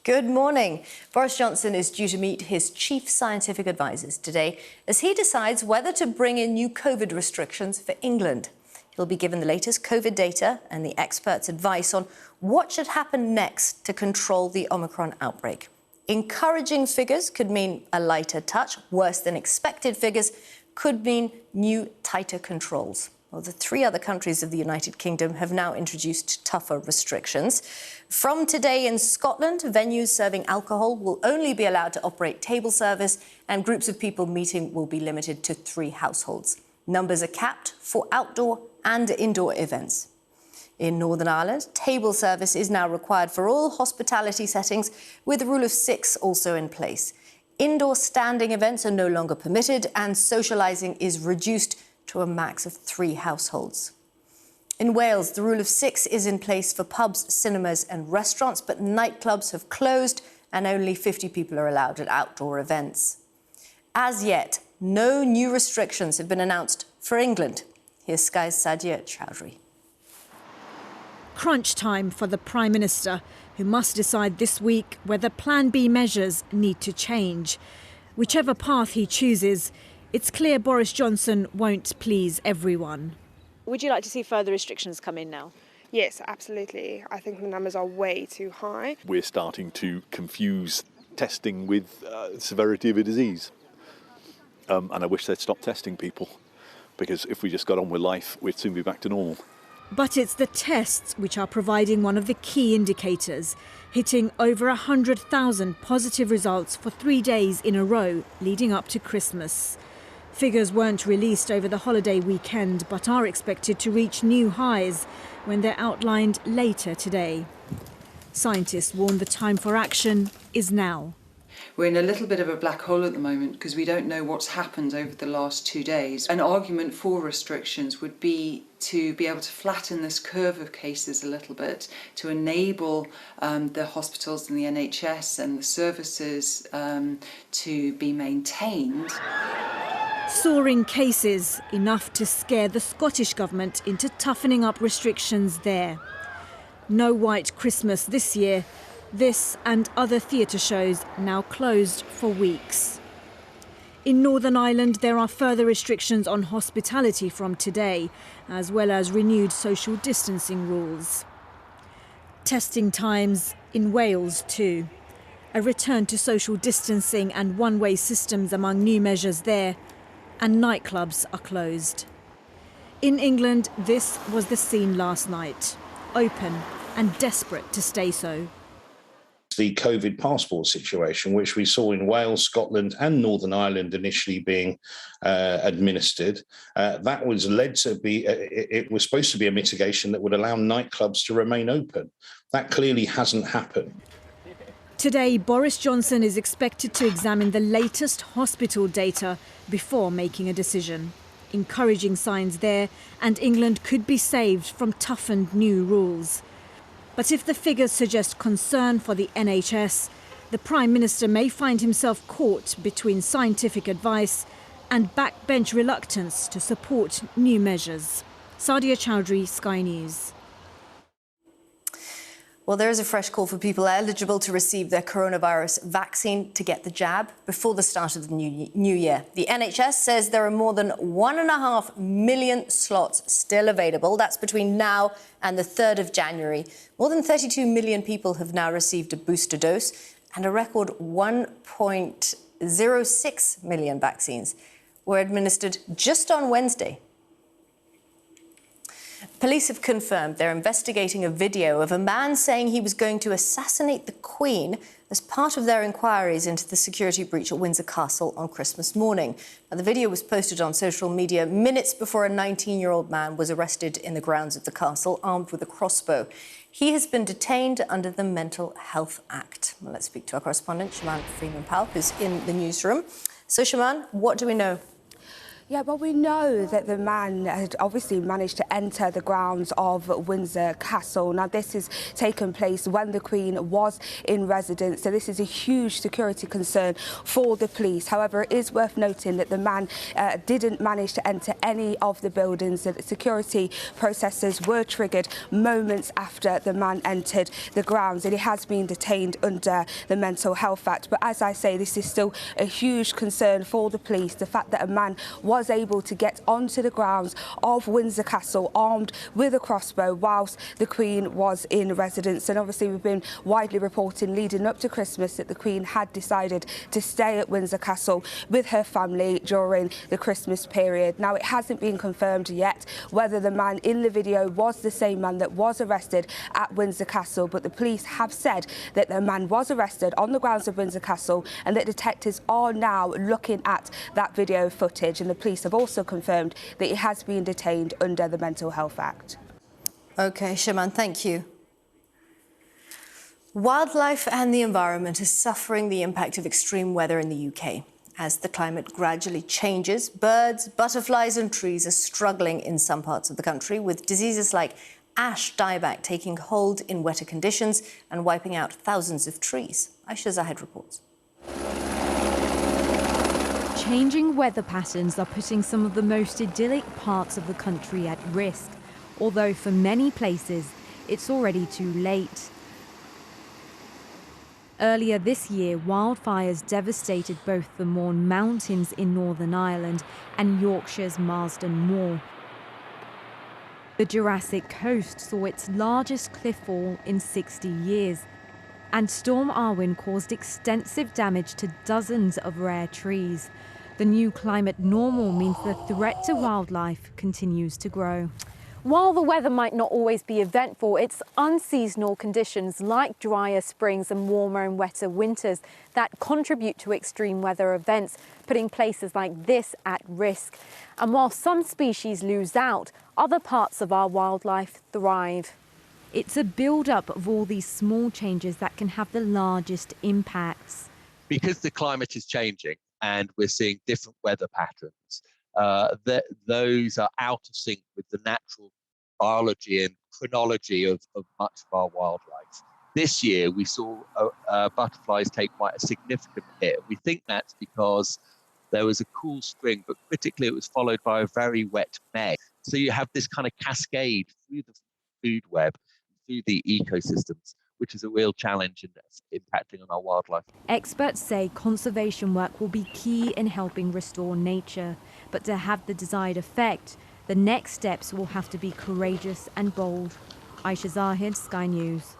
Good morning. Boris Johnson is due to meet his chief scientific advisors today as he decides whether to bring in new COVID restrictions for England. He'll be given the latest COVID data and the experts' advice on what should happen next to control the Omicron outbreak. Encouraging figures could mean a lighter touch. Worse than expected figures could mean new, tighter controls. Well, the 3 other countries of the United Kingdom have now introduced tougher restrictions. From today in Scotland, venues serving alcohol will only be allowed to operate table service, and groups of people meeting will be limited to 3 households. Numbers are capped for outdoor and indoor events. In Northern Ireland, table service is now required for all hospitality settings, with the rule of 6 also in place. Indoor standing events are no longer permitted, and socialising is reduced to a max of 3 households. In Wales, the rule of 6 is in place for pubs, cinemas and restaurants, but nightclubs have closed and only 50 people are allowed at outdoor events. As yet, no new restrictions have been announced for England. Here's Sky's Sadia Chowdhury. Crunch time for the Prime Minister, who must decide this week whether Plan B measures need to change. Whichever path he chooses, it's clear Boris Johnson won't please everyone. Would you like to see further restrictions come in now? Yes, absolutely. I think the numbers are way too high. We're starting to confuse testing with severity of a disease. And I wish they'd stop testing people, because if we just got on with life, we'd soon be back to normal. But it's the tests which are providing one of the key indicators, hitting over 100,000 positive results for 3 days in a row leading up to Christmas. Figures weren't released over the holiday weekend, but are expected to reach new highs when they're outlined later today. Scientists warn the time for action is now. We're in a little bit of a black hole at the moment because we don't know what's happened over the last 2 days. An argument for restrictions would be to be able to flatten this curve of cases a little bit, to enable the hospitals and the NHS and the services to be maintained. Soaring cases, enough to scare the Scottish Government into toughening up restrictions there. No White Christmas this year. This and other theatre shows now closed for weeks. In Northern Ireland, there are further restrictions on hospitality from today, as well as renewed social distancing rules. Testing times in Wales too. A return to social distancing and one-way systems among new measures there, and nightclubs are closed. In England, this was the scene last night, open and desperate to stay so. The COVID passport situation, which we saw in Wales, Scotland and Northern Ireland initially being administered, that was led to be, it was supposed to be a mitigation that would allow nightclubs to remain open. That clearly hasn't happened. Today, Boris Johnson is expected to examine the latest hospital data before making a decision. Encouraging signs there, and England could be saved from toughened new rules. But if the figures suggest concern for the NHS, the Prime Minister may find himself caught between scientific advice and backbench reluctance to support new measures. Sadia Chowdhury, Sky News. Well, there is a fresh call for people eligible to receive their coronavirus vaccine to get the jab before the start of the new year. The NHS says there are more than 1.5 million slots still available. That's between now and the 3rd of January. More than 32 million people have now received a booster dose, and a record 1.06 million vaccines were administered just on Wednesday. Police have confirmed they're investigating a video of a man saying he was going to assassinate the Queen as part of their inquiries into the security breach at Windsor Castle on Christmas morning. Now, the video was posted on social media minutes before a 19-year-old man was arrested in the grounds of the castle, armed with a crossbow. He has been detained under the Mental Health Act. Well, let's speak to our correspondent, Shaman Freeman-Powell, who's in the newsroom. So, Shaman, what do we know? Yeah, well, we know that the man had obviously managed to enter the grounds of Windsor Castle. Now, this has taken place when the Queen was in residence, so this is a huge security concern for the police. However, it is worth noting that the man didn't manage to enter any of the buildings, so that security processes were triggered moments after the man entered the grounds, and he has been detained under the Mental Health Act. But as I say, this is still a huge concern for the police, the fact that a man was able to get onto the grounds of Windsor Castle armed with a crossbow whilst the Queen was in residence. And obviously we've been widely reporting leading up to Christmas that the Queen had decided to stay at Windsor Castle with her family during the Christmas period. Now, it hasn't been confirmed yet whether the man in the video was the same man that was arrested at Windsor Castle, but the police have said that the man was arrested on the grounds of Windsor Castle and that detectives are now looking at that video footage, and the police have also confirmed that he has been detained under the Mental Health Act. OK, Shaman, thank you. Wildlife and the environment are suffering the impact of extreme weather in the UK. As the climate gradually changes, birds, butterflies and trees are struggling in some parts of the country, with diseases like ash dieback taking hold in wetter conditions and wiping out thousands of trees. Aisha Zahid reports. Changing weather patterns are putting some of the most idyllic parts of the country at risk, although for many places it's already too late. Earlier this year, wildfires devastated both the Mourne Mountains in Northern Ireland and Yorkshire's Marsden Moor. The Jurassic Coast saw its largest cliff fall in 60 years, and Storm Arwen caused extensive damage to dozens of rare trees. The new climate normal means the threat to wildlife continues to grow. While the weather might not always be eventful, it's unseasonal conditions like drier springs and warmer and wetter winters that contribute to extreme weather events, putting places like this at risk. And while some species lose out, other parts of our wildlife thrive. It's a build-up of all these small changes that can have the largest impacts. Because the climate is changing and we're seeing different weather patterns, those are out of sync with the natural biology and chronology of much of our wildlife. This year, we saw butterflies take quite a significant hit. We think that's because there was a cool spring, but critically it was followed by a very wet May. So you have this kind of cascade through the food web, through the ecosystems, which is a real challenge in impacting on our wildlife. Experts say conservation work will be key in helping restore nature, but to have the desired effect, the next steps will have to be courageous and bold. Aisha Zahid, Sky News.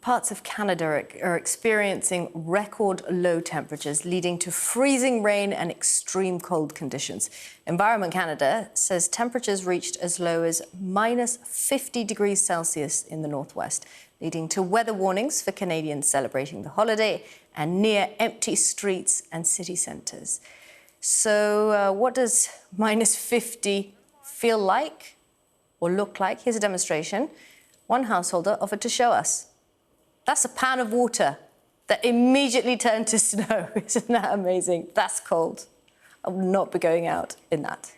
Parts of Canada are experiencing record low temperatures, leading to freezing rain and extreme cold conditions. Environment Canada says temperatures reached as low as minus 50 degrees Celsius in the northwest, leading to weather warnings for Canadians celebrating the holiday and near empty streets and city centres. So what does minus 50 feel like or look like? Here's a demonstration. One householder offered to show us. That's a pan of water that immediately turned to snow. Isn't that amazing? That's cold. I will not be going out in that.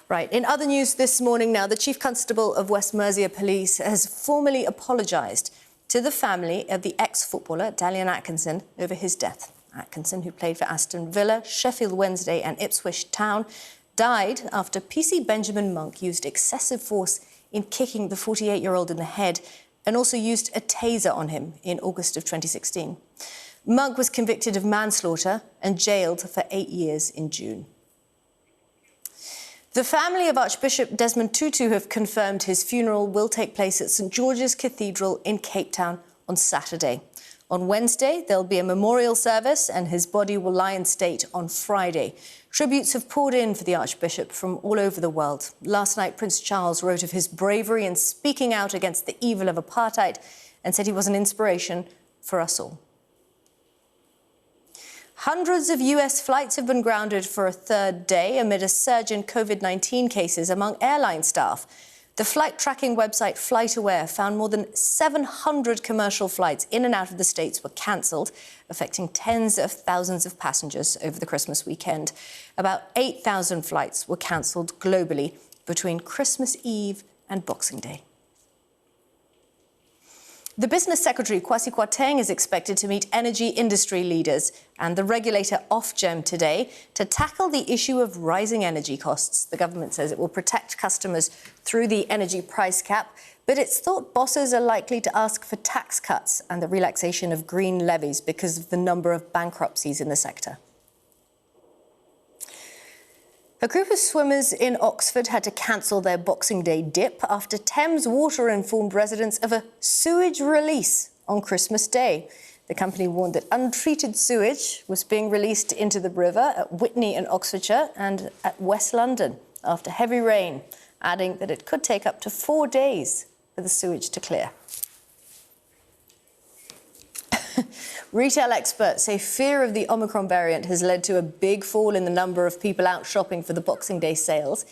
Right, in other news this morning now, the Chief Constable of West Mercia Police has formally apologised to the family of the ex-footballer Dalian Atkinson over his death. Atkinson, who played for Aston Villa, Sheffield Wednesday and Ipswich Town, died after PC Benjamin Monk used excessive force in kicking the 48-year-old in the head and also used a taser on him in August of 2016. Monk was convicted of manslaughter and jailed for 8 years in June. The family of Archbishop Desmond Tutu have confirmed his funeral will take place at St George's Cathedral in Cape Town on Saturday. On Wednesday, there'll be a memorial service and his body will lie in state on Friday. Tributes have poured in for the Archbishop from all over the world. Last night, Prince Charles wrote of his bravery in speaking out against the evil of apartheid and said he was an inspiration for us all. Hundreds of US flights have been grounded for a third day amid a surge in COVID-19 cases among airline staff. The flight tracking website FlightAware found more than 700 commercial flights in and out of the States were cancelled, affecting tens of thousands of passengers over the Christmas weekend. About 8,000 flights were cancelled globally between Christmas Eve and Boxing Day. The Business Secretary, Kwasi Kwarteng, is expected to meet energy industry leaders and the regulator Ofgem today to tackle the issue of rising energy costs. The government says it will protect customers through the energy price cap, but it's thought bosses are likely to ask for tax cuts and the relaxation of green levies because of the number of bankruptcies in the sector. A group of swimmers in Oxford had to cancel their Boxing Day dip after Thames Water informed residents of a sewage release on Christmas Day. The company warned that untreated sewage was being released into the river at Witney in Oxfordshire and at West London after heavy rain, adding that it could take up to 4 days for the sewage to clear. Retail experts say fear of the Omicron variant has led to a big fall in the number of people out shopping for the Boxing Day sales.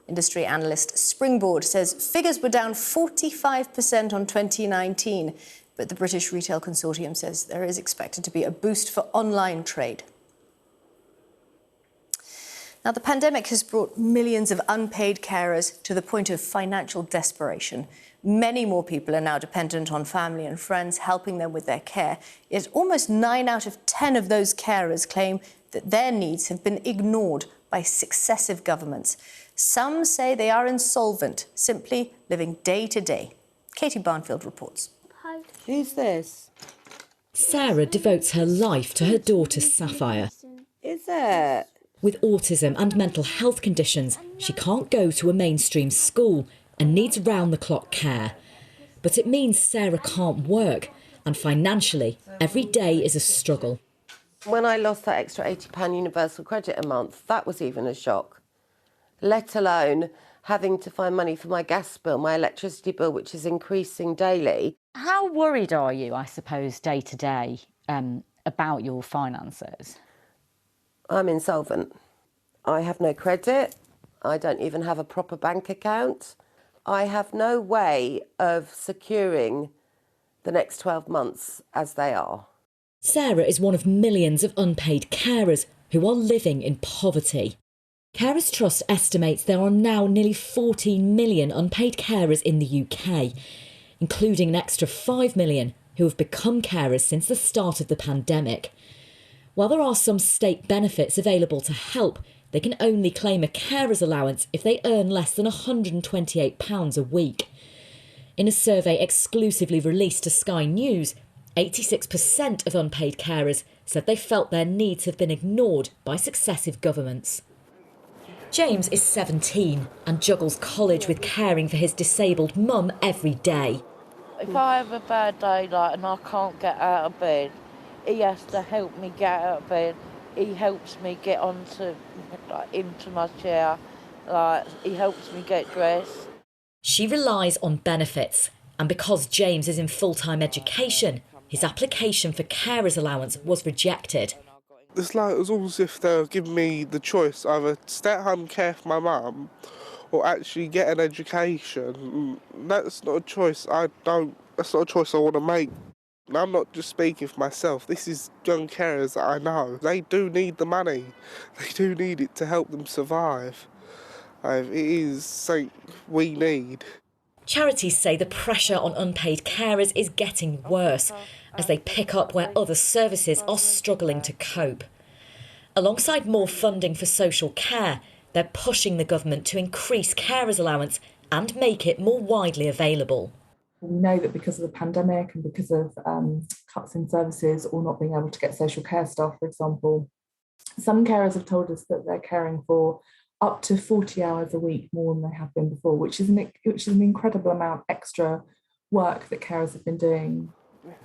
Industry analyst Springboard says figures were down 45% on 2019, but the British Retail Consortium says there is expected to be a boost for online trade. Now, the pandemic has brought millions of unpaid carers to the point of financial desperation. Many more people are now dependent on family and friends helping them with their care. Yet almost 9 out of 10 of those carers claim that their needs have been ignored by successive governments. Some say they are insolvent, simply living day to day. Katie Barnfield reports. Hi. Who's this? Sarah devotes her life to her daughter Sapphire. Is it? With autism and mental health conditions, she can't go to a mainstream school and needs round-the-clock care. But it means Sarah can't work, and financially, every day is a struggle. When I lost that extra £80 universal credit a month, that was even a shock. Let alone having to find money for my gas bill, my electricity bill, which is increasing daily. How worried are you, I suppose, day to day about your finances? I'm insolvent. I have no credit. I don't even have a proper bank account. I have no way of securing the next 12 months as they are. Sarah is one of millions of unpaid carers who are living in poverty. Carers Trust estimates there are now nearly 14 million unpaid carers in the UK, including an extra 5 million who have become carers since the start of the pandemic. While there are some state benefits available to help, they can only claim a carer's allowance if they earn less than £128 a week. In a survey exclusively released to Sky News, 86% of unpaid carers said they felt their needs have been ignored by successive governments. James is 17 and juggles college with caring for his disabled mum every day. If I have a bad day and I can't get out of bed, he has to help me get out of bed. He helps me get into my chair. He helps me get dressed. She relies on benefits, and because James is in full-time education, his application for carer's allowance was rejected. It's like it was almost as if they were giving me the choice, either stay at home and care for my mum or actually get an education. That's not a choice that's not a choice I want to make. And I'm not just speaking for myself, this is young carers that I know. They do need the money. They do need it to help them survive. It is something we need. Charities say the pressure on unpaid carers is getting worse as they pick up where other services are struggling to cope. Alongside more funding for social care, they're pushing the government to increase carers' allowance and make it more widely available. We know that because of the pandemic and because of cuts in services or not being able to get social care staff, for example, some carers have told us that they're caring for up to 40 hours a week more than they have been before, which is an incredible amount extra work that carers have been doing.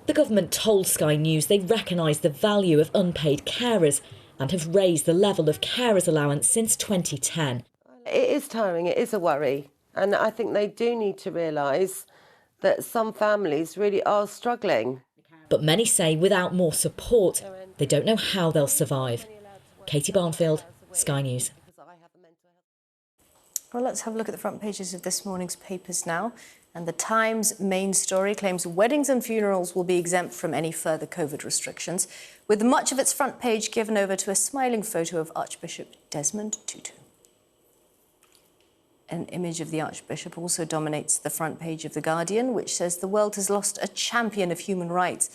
The government told Sky News they recognise the value of unpaid carers and have raised the level of carers allowance since 2010. It is tiring, it is a worry, and I think they do need to realise that some families really are struggling. But many say without more support, they don't know how they'll survive. Katie Barnfield, Sky News. Well, let's have a look at the front pages of this morning's papers now. And the Times main story claims weddings and funerals will be exempt from any further COVID restrictions, with much of its front page given over to a smiling photo of Archbishop Desmond Tutu. An image of the Archbishop also dominates the front page of The Guardian, which says the world has lost a champion of human rights.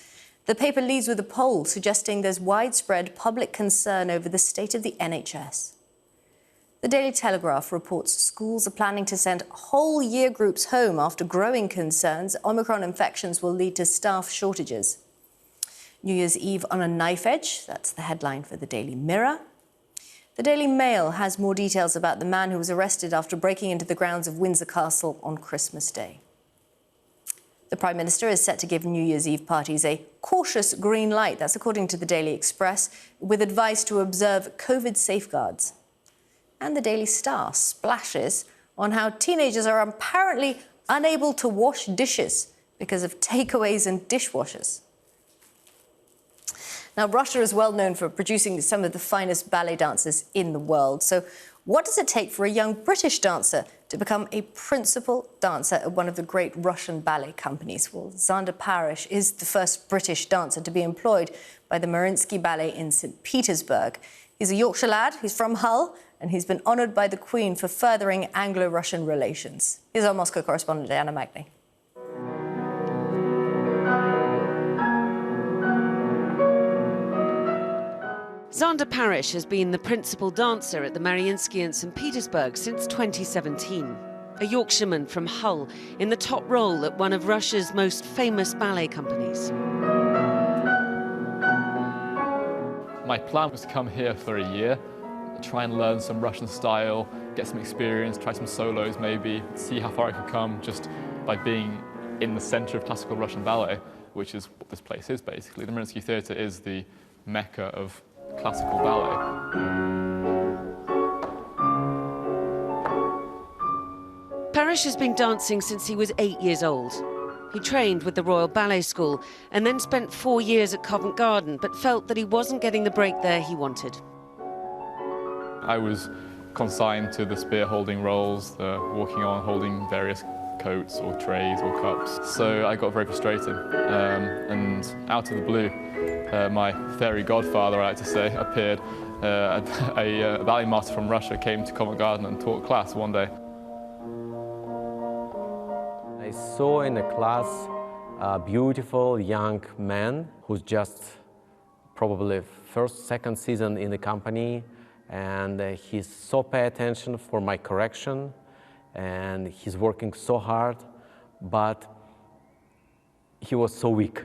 The paper leads with a poll suggesting there's widespread public concern over the state of the NHS. The Daily Telegraph reports schools are planning to send whole year groups home after growing concerns Omicron infections will lead to staff shortages. New Year's Eve on a knife edge, that's the headline for the Daily Mirror. The Daily Mail has more details about the man who was arrested after breaking into the grounds of Windsor Castle on Christmas Day. The Prime Minister is set to give New Year's Eve parties a cautious green light, that's according to the Daily Express, with advice to observe COVID safeguards. And the Daily Star splashes on how teenagers are apparently unable to wash dishes because of takeaways and dishwashers. Now, Russia is well known for producing some of the finest ballet dancers in the world. So what does it take for a young British dancer to become a principal dancer at one of the great Russian ballet companies? Well, Xander Parish is the first British dancer to be employed by the Mariinsky Ballet in St. Petersburg. He's a Yorkshire lad, he's from Hull, and he's been honoured by the Queen for furthering Anglo-Russian relations. Here's our Moscow correspondent, Anna Magny. Xander Parish has been the principal dancer at the Mariinsky in St. Petersburg since 2017. A Yorkshireman from Hull in the top role at one of Russia's most famous ballet companies. My plan was to come here for a year, try and learn some Russian style, get some experience, try some solos maybe, see how far I could come just by being in the centre of classical Russian ballet, which is what this place is basically. The Mariinsky Theatre is the mecca of classical ballet. Parish has been dancing since he was 8 years old. He trained with the Royal Ballet School and then spent 4 years at Covent Garden, but felt that he wasn't getting the break there he wanted. I was consigned to the spear-holding roles, the walking on, holding various coats or trays or cups. So I got very frustrated, and out of the blue, my fairy godfather, I like to say, appeared. A ballet master from Russia came to Covent Garden and taught class one day. I saw in the class a beautiful young man who's just probably first, second season in the company, and he's so pay attention for my correction, and he's working so hard, but he was so weak,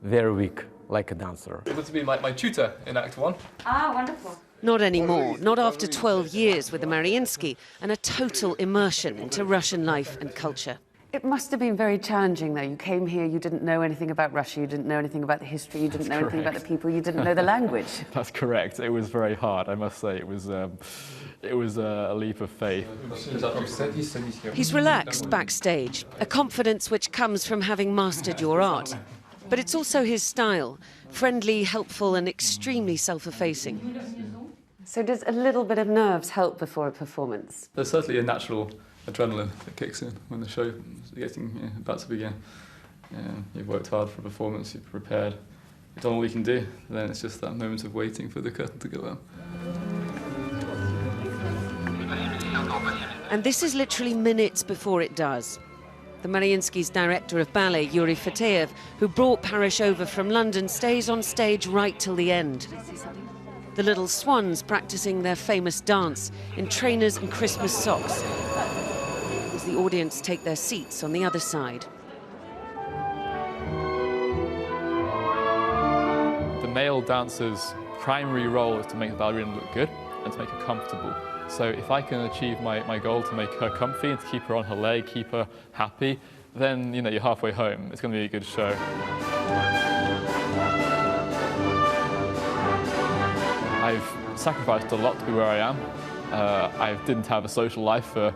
very weak, like a dancer. Able to be my tutor in Act 1. Ah, wonderful. Not anymore, not after 12 years with the Mariinsky and a total immersion into Russian life and culture. It must have been very challenging, though. You came here, you didn't know anything about Russia, you didn't know anything about the history, you didn't know anything about the people, you didn't know the language. That's correct. It was very hard, I must say. It was a leap of faith. He's relaxed backstage, a confidence which comes from having mastered your art. But it's also his style, friendly, helpful and extremely self-effacing. So does a little bit of nerves help before a performance? There's certainly a natural adrenaline that kicks in when the show is getting about to begin. You've worked hard for a performance, you've prepared, you've done all you can do, and then it's just that moment of waiting for the curtain to go up. And this is literally minutes before it does. The Mariinsky's director of ballet, Yuri Fateyev, who brought Parish over from London, stays on stage right till the end. The little swans practicing their famous dance in trainers and Christmas socks, as the audience take their seats on the other side. The male dancer's primary role is to make the ballerina look good and to make her comfortable. So if I can achieve my goal to make her comfy and to keep her on her leg, keep her happy, then you're halfway home. It's going to be a good show. I've sacrificed a lot to be where I am. I didn't have a social life for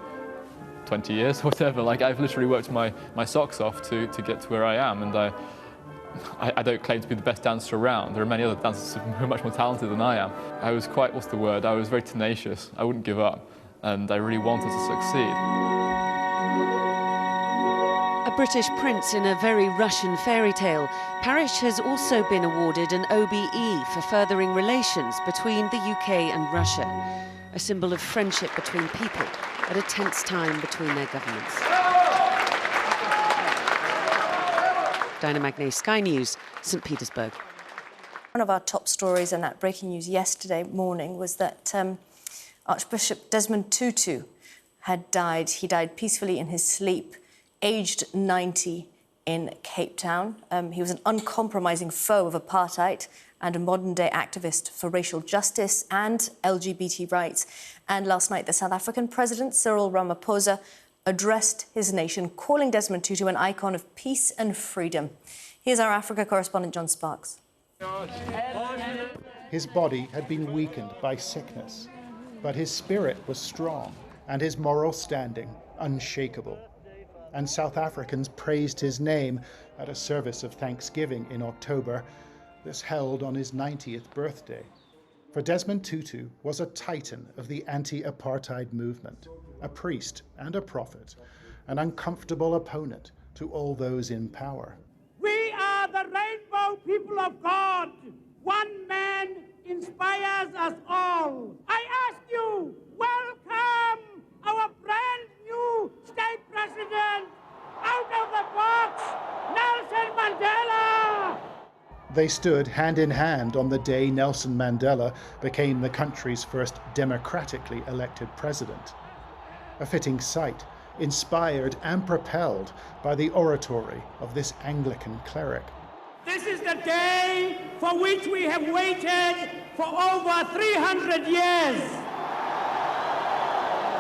20 years, whatever. Like, I've literally worked my socks off to get to where I am, and I don't claim to be the best dancer around. There are many other dancers who are much more talented than I am. I was quite, I was very tenacious. I wouldn't give up. and I really wanted to succeed. A British prince in a very Russian fairy tale, Parish has also been awarded an OBE for furthering relations between the UK and Russia, a symbol of friendship between people at a tense time between their governments. Dinah Magnay, Sky News, St Petersburg. One of our top stories in that breaking news yesterday morning was that Archbishop Desmond Tutu had died. He died peacefully in his sleep, aged 90, in Cape Town. He was an uncompromising foe of apartheid and a modern-day activist for racial justice and LGBT rights. And last night, the South African President, Cyril Ramaphosa, addressed his nation, calling Desmond Tutu an icon of peace and freedom. Here's our Africa correspondent, John Sparks. His body had been weakened by sickness, but his spirit was strong and his moral standing unshakable. And South Africans praised his name at a service of thanksgiving in October, this held on his 90th birthday. For Desmond Tutu was a titan of the anti-apartheid movement, a priest and a prophet, an uncomfortable opponent to all those in power. We are the rainbow people of God. One man inspires us all. I ask you, welcome our brand new state president, out of the box, Nelson Mandela. They stood hand in hand on the day Nelson Mandela became the country's first democratically elected president. A fitting sight, inspired and propelled by the oratory of this Anglican cleric. This is the day for which we have waited for over 300 years.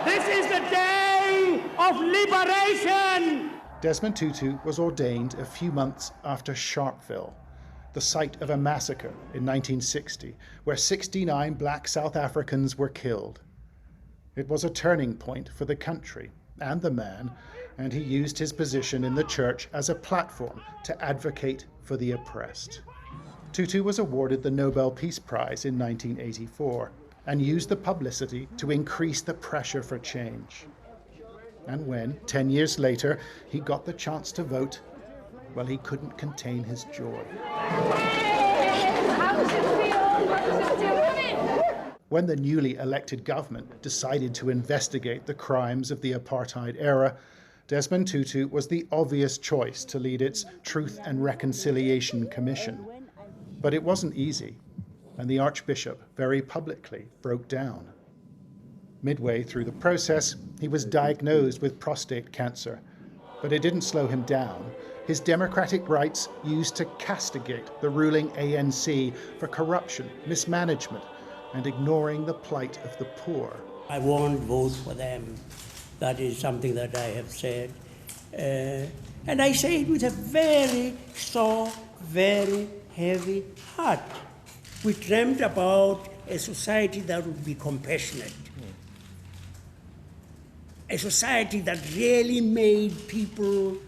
This is the day of liberation. Desmond Tutu was ordained a few months after Sharpeville, the site of a massacre in 1960, where 69 black South Africans were killed. It was a turning point for the country and the man, and he used his position in the church as a platform to advocate for the oppressed. Tutu was awarded the Nobel Peace Prize in 1984 and used the publicity to increase the pressure for change. And when, 10 years later, he got the chance to vote, well, he couldn't contain his joy. When the newly elected government decided to investigate the crimes of the apartheid era, Desmond Tutu was the obvious choice to lead its Truth and Reconciliation Commission. But it wasn't easy, and the Archbishop very publicly broke down. Midway through the process, he was diagnosed with prostate cancer, but it didn't slow him down. His democratic rights used to castigate the ruling ANC for corruption, mismanagement, and ignoring the plight of the poor. I won't vote for them. That is something that I have said. And I say it with a very sore, very heavy heart. We dreamt about a society that would be compassionate. A society that really made people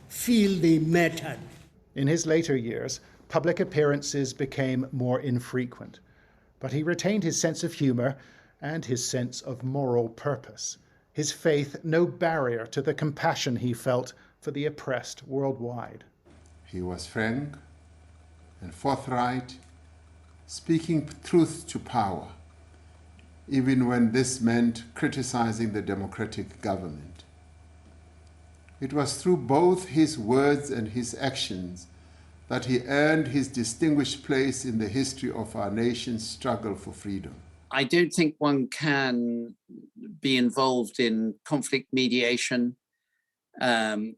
feel they mattered. In his later years, public appearances became more infrequent, but he retained his sense of humor and his sense of moral purpose. His faith no barrier to the compassion he felt for the oppressed worldwide. He was frank and forthright, speaking truth to power, even when this meant criticizing the democratic government. It was through both his words and his actions that he earned his distinguished place in the history of our nation's struggle for freedom. I don't think one can be involved in conflict mediation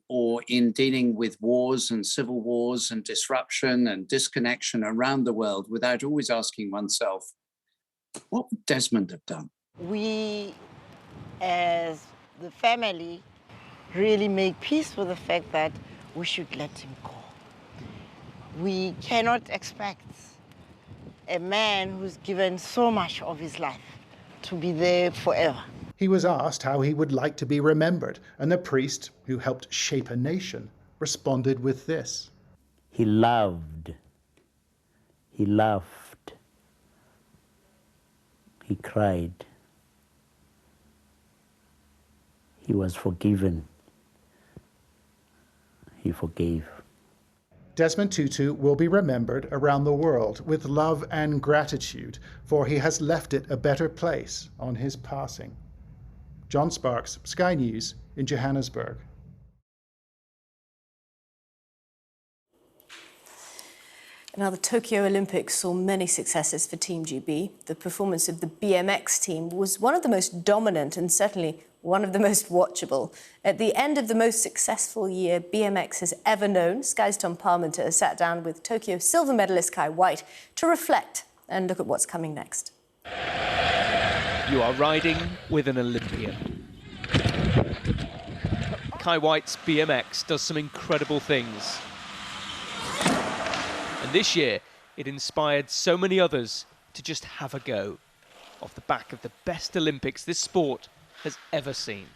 or in dealing with wars and civil wars and disruption and disconnection around the world without always asking oneself, what would Desmond have done? We, as the family, really make peace with the fact that we should let him go. We cannot expect a man who's given so much of his life to be there forever. He was asked how he would like to be remembered, and the priest, who helped shape a nation, responded with this. He loved. He laughed. He cried. he was forgiven. He forgave. Desmond Tutu will be remembered around the world with love and gratitude, for he has left it a better place on his passing. John Sparks, Sky News in Johannesburg. Now, the Tokyo Olympics saw many successes for Team GB. The performance of the BMX team was one of the most dominant and certainly one of the most watchable. At the end of the most successful year BMX has ever known, Sky's Tom Parmenter sat down with Tokyo silver medalist Kai White to reflect and look at what's coming next. You are riding with an Olympian. Kai White's BMX does some incredible things. And this year, it inspired so many others to just have a go, off the back of the best Olympics this sport has ever seen.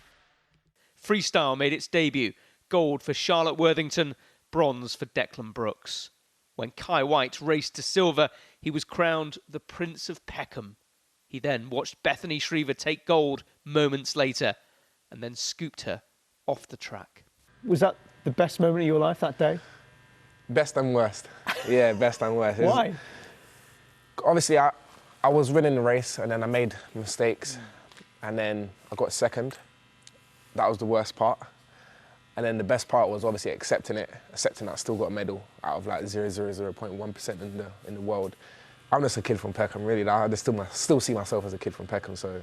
Freestyle made its debut, gold for Charlotte Worthington, bronze for Declan Brooks. When Kai White raced to silver, he was crowned the Prince of Peckham. He then watched Bethany Shriver take gold moments later, and then scooped her off the track. Was that the best moment of your life that day? Best and worst. Yeah, best and worst. Why? Obviously, I was winning the race and then I made mistakes and then I got second. That was the worst part. And then the best part was obviously accepting that I still got a medal out of like 0.1% in the world. I'm just a kid from Peckham, really. I still see myself as a kid from Peckham, so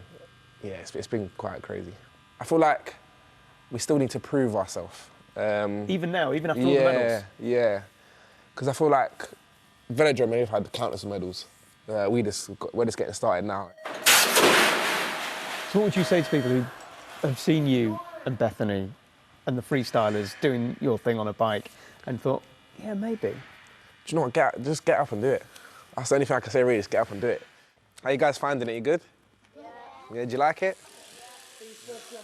yeah, it's been quite crazy. I feel like we still need to prove ourselves. Even now, even after all the medals? Yeah. Because I feel like Velodrome may have had countless medals. We're just getting started now. So what would you say to people who have seen you and Bethany and the freestylers doing your thing on a bike and thought, yeah, maybe? Do you know what, just get up and do it. That's the only thing I can say really, just get up and do it. How you guys finding it? You good? Yeah, do you like it?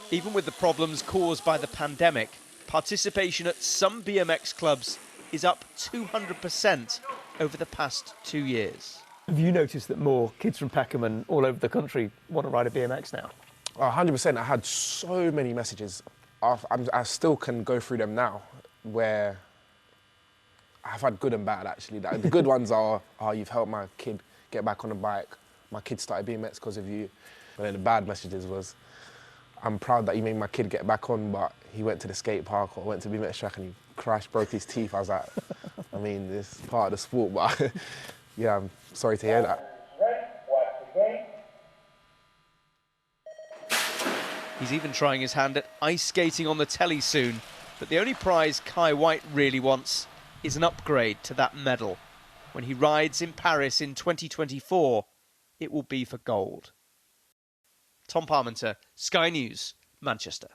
Even with the problems caused by the pandemic, participation at some BMX clubs is up 200% over the past 2 years. Have you noticed that more kids from Peckham and all over the country want to ride a BMX now? 100%. I had so many messages. I still can go through them now, where I've had good and bad, actually. The good ones are, oh, you've helped my kid get back on the bike. My kid started BMX because of you. And then the bad messages was, I'm proud that you made my kid get back on, but he went to the skate park or went to BMX track and he crashed, broke his teeth. I was like, I mean, this is part of the sport, but yeah, I'm sorry to hear that. He's even trying his hand at ice skating on the telly soon, but the only prize Kai White really wants is an upgrade to that medal. When he rides in Paris in 2024, it will be for gold. Tom Parmenter, Sky News, Manchester.